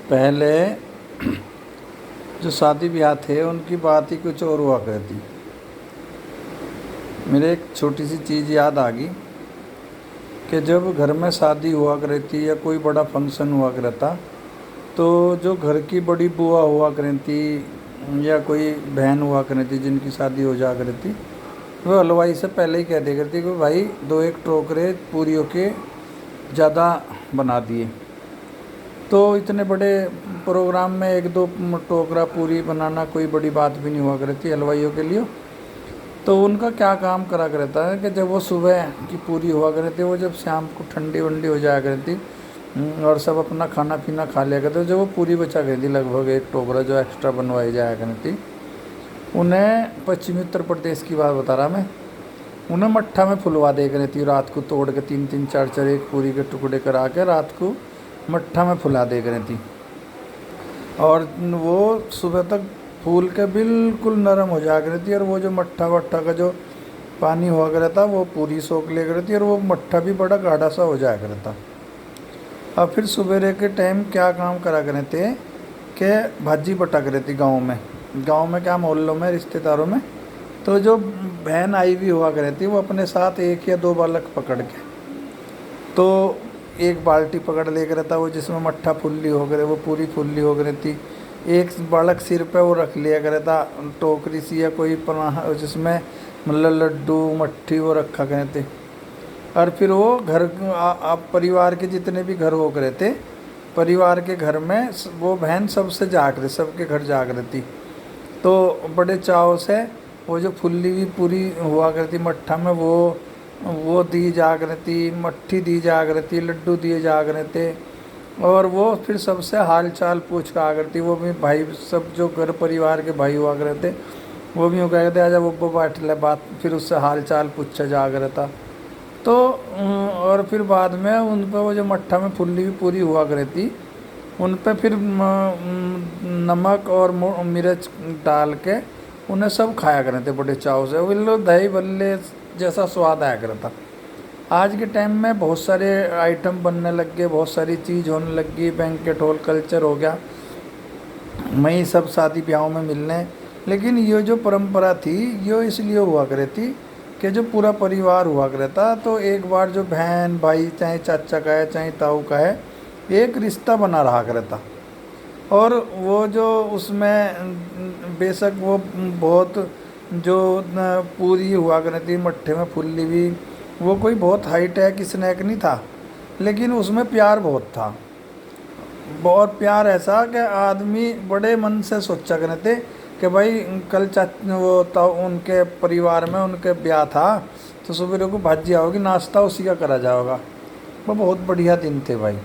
पहले जो शादी ब्याह थे उनकी बात ही कुछ और हुआ करती। मेरे एक छोटी सी चीज़ याद आ गई कि जब घर में शादी हुआ करती या कोई बड़ा फंक्शन हुआ करता तो जो घर की बड़ी बुआ हुआ करती या कोई बहन हुआ करती जिनकी शादी हो जा करती, वो हलवाई से पहले ही कह दिया करती कि भाई दो एक टोकरे पूरियों के ज़्यादा बना दिए। तो इतने बड़े प्रोग्राम में एक दो टोकरा पूरी बनाना कोई बड़ी बात भी नहीं हुआ करती हलवाइयों के लिए। तो उनका क्या काम करा करता है कि जब वो सुबह की पूरी हुआ करती, वो जब शाम को ठंडी वंडी हो जाया करती और सब अपना खाना पीना खा लिया करते, जब वो पूरी बचा करती लगभग एक टोकरा जो एक्स्ट्रा बनवाई जाया करती, उन्हें पश्चिमी उत्तर प्रदेश की बात बता रहा मैं, उन्हें मट्ठा में फुलवा दे करती रात को, तोड़ के तीन तीन चार चार एक पूरी के टुकड़े करा के रात को मट्ठा में फुला दे करती। और वो सुबह तक फूल के बिल्कुल नरम हो जाया करती और वो जो मट्ठा वट्ठा का जो पानी हुआ करता वो पूरी सोख ले करती और वो मट्ठा भी बड़ा गाढ़ा सा हो जाया करता। और फिर सवेरे के टाइम क्या काम करा करते कि भाजी बटा करती गाँव में क्या मोहल्लों में रिश्तेदारों में। तो जो बहन आई हुई हुआ करती वो अपने साथ एक या दो बालक पकड़ के, तो एक बाल्टी पकड़ ले कर रहता वो जिसमें मट्ठा फुल्ली हो गए, वो पूरी फुल्ली हो गई थी, एक बालक सिर पे वो रख लिया करता टोकरी सी या कोई जिसमें मतलब लड्डू मट्ठी वो रखा करते। और फिर वो घर आप परिवार के जितने भी घर हो गए थे, परिवार के घर में वो बहन सबसे जाग रही, सबके घर जाग रहती। तो बड़े चाव से वो जो फुल्ली हुई पूरी हुआ करती मट्ठा में वो दी जा करती, मट्ठी दी जा करती, लड्डू दिए जा करते। और वो फिर सबसे हाल चाल पूछ कर आ करती, वो भी भाई सब जो घर परिवार के भाई हुआ करते वो भी कह करते आजा वो बैठ ले बात, फिर उससे हाल चाल पूछा जा करता। तो और फिर बाद में उन पर वो जो मट्ठा में फुल्ली हुई पूरी हुआ करती उन पर फिर नमक और मिर्च डाल के उन्हें सब खाया करते बड़े चाव से, वो दही बल्ले जैसा स्वाद आया करता। आज के टाइम में बहुत सारे आइटम बनने लग गए, बहुत सारी चीज़ होने लग गई, बैंकेट हॉल कल्चर हो गया, वही सब शादी ब्याहों में मिलने। लेकिन ये जो परंपरा थी ये इसलिए हुआ करती कि जो पूरा परिवार हुआ करता, तो एक बार जो बहन भाई चाहे चाचा का है चाहे ताऊ का है, एक रिश्ता बना रहा करता। और वो जो उसमें बेशक वो बहुत जो पूरी हुआ करती मट्ठे में फुल्ली भी, वो कोई बहुत हाईटेक स्नैक नहीं था, लेकिन उसमें प्यार बहुत था। बहुत प्यार ऐसा कि आदमी बड़े मन से सोचा करते कि भाई कल वो उनके परिवार में उनके ब्याह था तो सुबह को भाजी आओगी, नाश्ता उसी का करा जाएगा। वो बहुत बढ़िया दिन थे भाई।